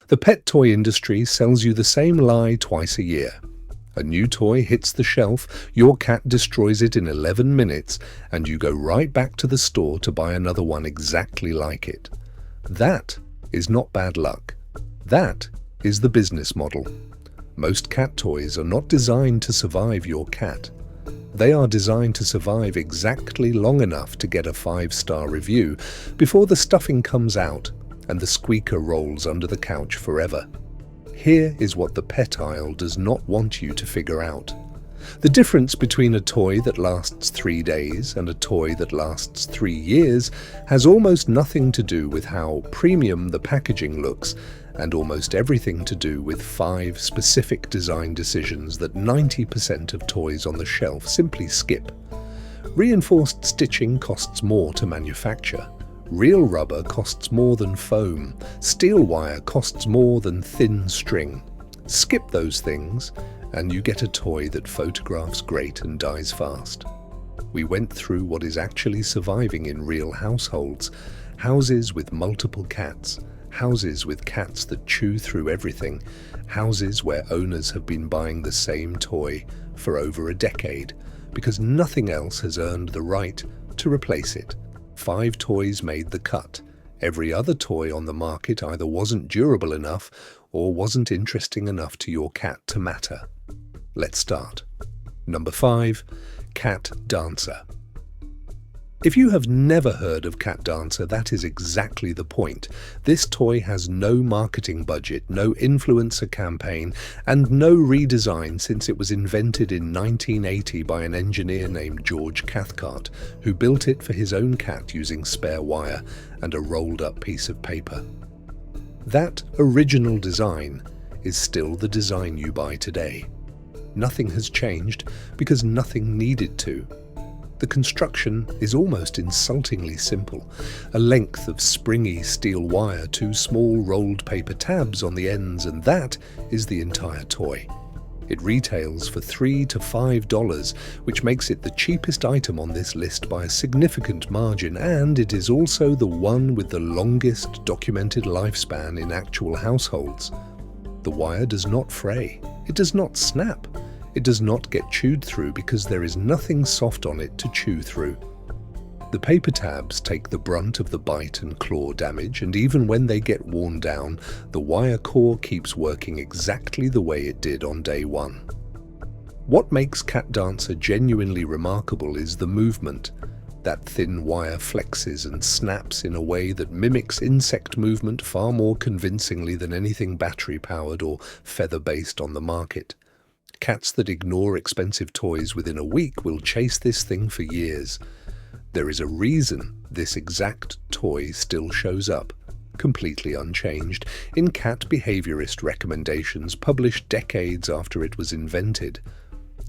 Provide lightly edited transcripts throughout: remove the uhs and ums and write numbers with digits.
The pet toy industry sells you the same lie twice a year. A new toy hits the shelf, your cat destroys it in 11 minutes, and you go right back to the store to buy another one exactly like it. That is not bad luck. That is the business model. Most cat toys are not designed to survive your cat. They are designed to survive exactly long enough to get a 5-star review before the stuffing comes out and the squeaker rolls under the couch forever. Here is what the pet aisle does not want you to figure out. The difference between a toy that lasts 3 days and a toy that lasts 3 years has almost nothing to do with how premium the packaging looks, and almost everything to do with 5 specific design decisions that 90% of toys on the shelf simply skip. Reinforced stitching costs more to manufacture. Real rubber costs more than foam. Steel wire costs more than thin string. Skip those things, and you get a toy that photographs great and dies fast. We went through what is actually surviving in real households. Houses with multiple cats. Houses with cats that chew through everything. Houses where owners have been buying the same toy for over a decade because nothing else has earned the right to replace it. 5 toys made the cut. Every other toy on the market either wasn't durable enough or wasn't interesting enough to your cat to matter. Let's start. Number 5. Cat Dancer. If you have never heard of Cat Dancer, that is exactly the point. This toy has no marketing budget, no influencer campaign, and no redesign since it was invented in 1980 by an engineer named George Cathcart, who built it for his own cat using spare wire and a rolled-up piece of paper. That original design is still the design you buy today. Nothing has changed because nothing needed to. The construction is almost insultingly simple. A length of springy steel wire, 2 small rolled paper tabs on the ends, and that is the entire toy. It retails for $3 to $5, which makes it the cheapest item on this list by a significant margin, and it is also the one with the longest documented lifespan in actual households. The wire does not fray. It does not snap. It does not get chewed through because there is nothing soft on it to chew through. The paper tabs take the brunt of the bite and claw damage, and even when they get worn down, the wire core keeps working exactly the way it did on day one. What makes Cat Dancer genuinely remarkable is the movement. That thin wire flexes and snaps in a way that mimics insect movement far more convincingly than anything battery-powered or feather-based on the market. Cats that ignore expensive toys within a week will chase this thing for years. There is a reason this exact toy still shows up, completely unchanged, in cat behaviorist recommendations published decades after it was invented.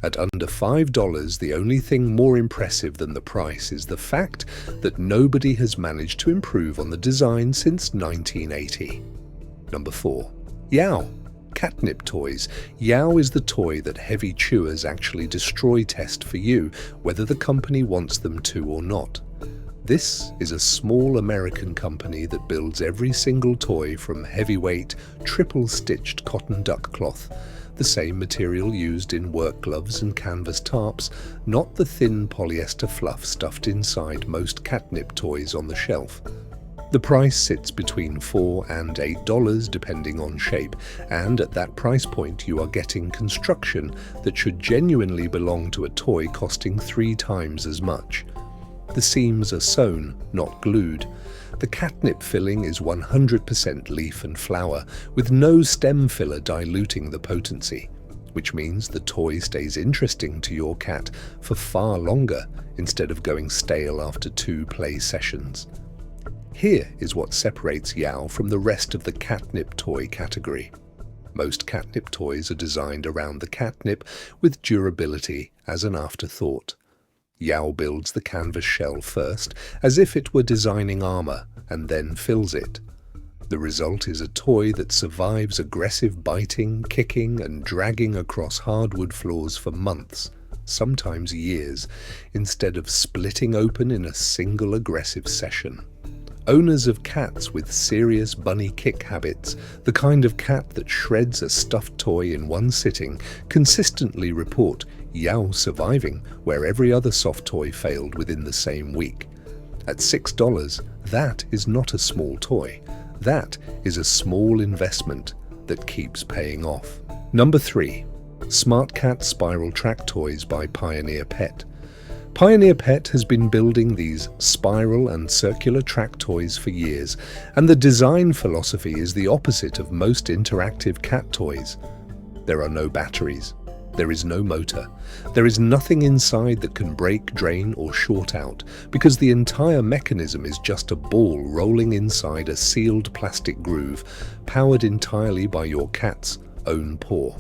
At under $5, the only thing more impressive than the price is the fact that nobody has managed to improve on the design since 1980. Number 4. Yow. Catnip toys. Yow is the toy that heavy chewers actually destroy test for you, whether the company wants them to or not. This is a small American company that builds every single toy from heavyweight, triple-stitched cotton duck cloth, the same material used in work gloves and canvas tarps, not the thin polyester fluff stuffed inside most catnip toys on the shelf. The price sits between $4 and $8 depending on shape, and at that price point you are getting construction that should genuinely belong to a toy costing 3 times as much. The seams are sewn, not glued. The catnip filling is 100% leaf and flower, with no stem filler diluting the potency, which means the toy stays interesting to your cat for far longer instead of going stale after 2 play sessions. Here is what separates Yow from the rest of the catnip toy category. Most catnip toys are designed around the catnip with durability as an afterthought. Yow builds the canvas shell first, as if it were designing armor, and then fills it. The result is a toy that survives aggressive biting, kicking, and dragging across hardwood floors for months, sometimes years, instead of splitting open in a single aggressive session. Owners of cats with serious bunny kick habits, the kind of cat that shreds a stuffed toy in one sitting, consistently report Yow surviving where every other soft toy failed within the same week. At $6, that is not a small toy. That is a small investment that keeps paying off. Number 3. Smart Cat Spiral Track Toys by Pioneer Pet. Pioneer Pet has been building these spiral and circular track toys for years, and the design philosophy is the opposite of most interactive cat toys. There are no batteries. There is no motor. There is nothing inside that can break, drain, or short out, because the entire mechanism is just a ball rolling inside a sealed plastic groove, powered entirely by your cat's own paw.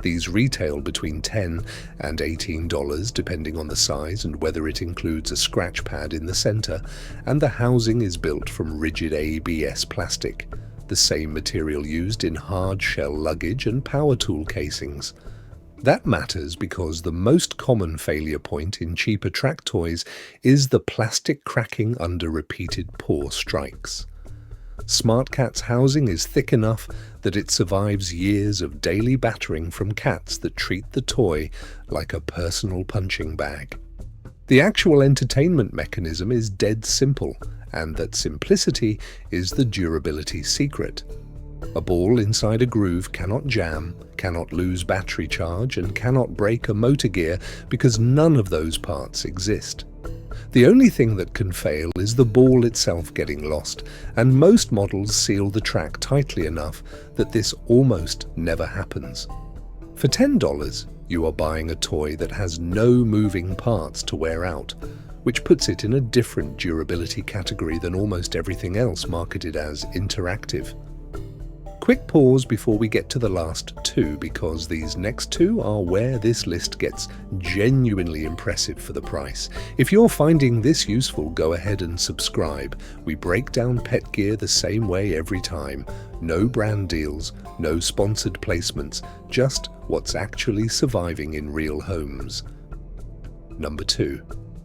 These retail between $10 and $18 depending on the size and whether it includes a scratch pad in the center, and the housing is built from rigid ABS plastic, the same material used in hard shell luggage and power tool casings. That matters because the most common failure point in cheaper track toys is the plastic cracking under repeated paw strikes. Smart Cat's housing is thick enough that it survives years of daily battering from cats that treat the toy like a personal punching bag. The actual entertainment mechanism is dead simple, and that simplicity is the durability secret. A ball inside a groove cannot jam, cannot lose battery charge, and cannot break a motor gear because none of those parts exist. The only thing that can fail is the ball itself getting lost, and most models seal the track tightly enough that this almost never happens. For $10, you are buying a toy that has no moving parts to wear out, which puts it in a different durability category than almost everything else marketed as interactive. Quick pause before we get to the last two, because these next two are where this list gets genuinely impressive for the price. If you're finding this useful, go ahead and subscribe. We break down pet gear the same way every time. No brand deals, no sponsored placements, just what's actually surviving in real homes. Number 2.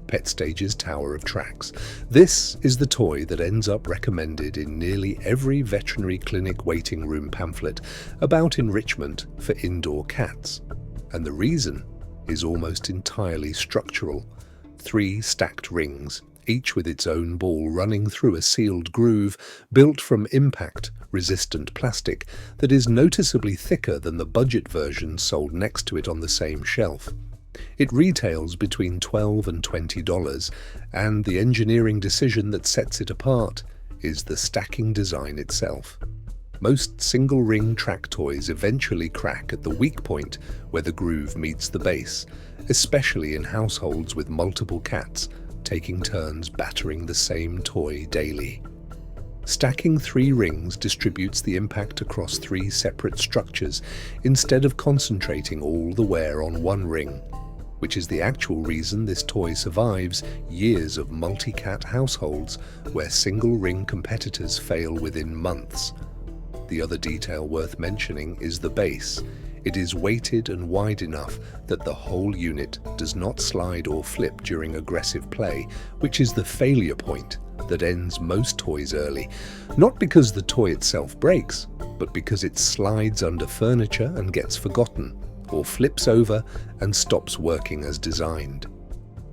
PetStage's Tower of Tracks. This is the toy that ends up recommended in nearly every veterinary clinic waiting room pamphlet about enrichment for indoor cats. And the reason is almost entirely structural. 3 stacked rings, each with its own ball running through a sealed groove built from impact-resistant plastic that is noticeably thicker than the budget version sold next to it on the same shelf. It retails between $12 and $20, and the engineering decision that sets it apart is the stacking design itself. Most single-ring track toys eventually crack at the weak point where the groove meets the base, especially in households with multiple cats taking turns battering the same toy daily. Stacking 3 rings distributes the impact across 3 separate structures instead of concentrating all the wear on one ring, which is the actual reason this toy survives years of multi-cat households where single-ring competitors fail within months. The other detail worth mentioning is the base. It is weighted and wide enough that the whole unit does not slide or flip during aggressive play, which is the failure point that ends most toys early, not because the toy itself breaks, but because it slides under furniture and gets forgotten, or flips over and stops working as designed.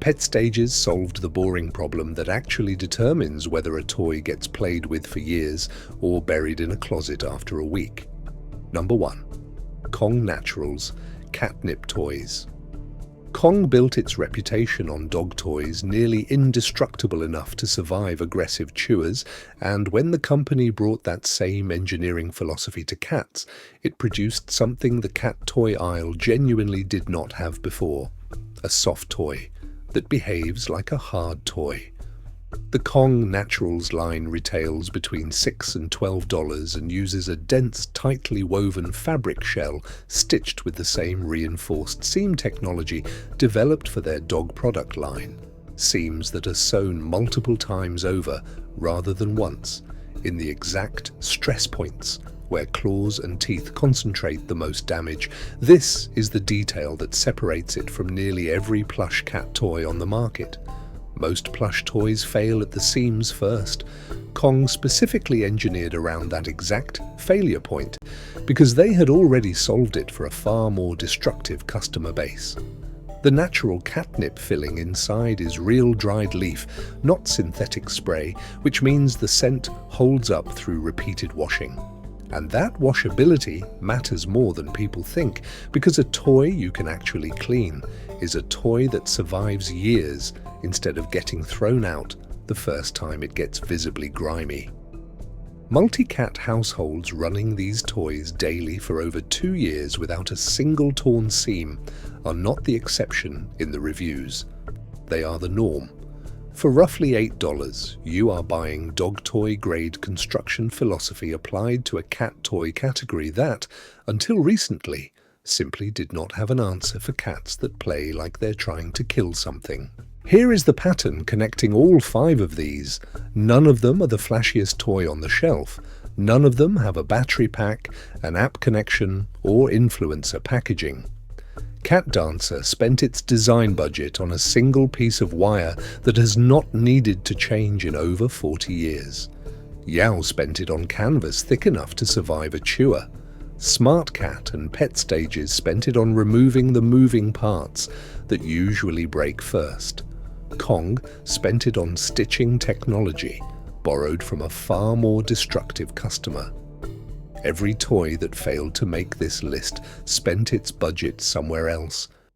PetStages solved the boring problem that actually determines whether a toy gets played with for years or buried in a closet after a week. Number 1. Kong Naturals Catnip Toys. Kong built its reputation on dog toys nearly indestructible enough to survive aggressive chewers, and when the company brought that same engineering philosophy to cats, it produced something the cat toy aisle genuinely did not have before: a soft toy that behaves like a hard toy. The Kong Naturals line retails between $6 and $12 and uses a dense, tightly woven fabric shell stitched with the same reinforced seam technology developed for their dog product line. Seams that are sewn multiple times over, rather than once, in the exact stress points where claws and teeth concentrate the most damage. This is the detail that separates it from nearly every plush cat toy on the market. Most plush toys fail at the seams first. Kong specifically engineered around that exact failure point because they had already solved it for a far more destructive customer base. The natural catnip filling inside is real dried leaf, not synthetic spray, which means the scent holds up through repeated washing. And that washability matters more than people think, because a toy you can actually clean is a toy that survives years instead of getting thrown out the first time it gets visibly grimy. Multi-cat households running these toys daily for over 2 years without a single torn seam are not the exception in the reviews. They are the norm. For roughly $8, you are buying dog toy grade construction philosophy applied to a cat toy category that, until recently, simply did not have an answer for cats that play like they're trying to kill something. Here is the pattern connecting all 5 of these. None of them are the flashiest toy on the shelf. None of them have a battery pack, an app connection, or influencer packaging. Cat Dancer spent its design budget on a single piece of wire that has not needed to change in over 40 years. Yow spent it on canvas thick enough to survive a chewer. Smart Cat and Pet Stages spent it on removing the moving parts that usually break first. Kong spent it on stitching technology, borrowed from a far more destructive customer. Every toy that failed to make this list spent its budget somewhere else,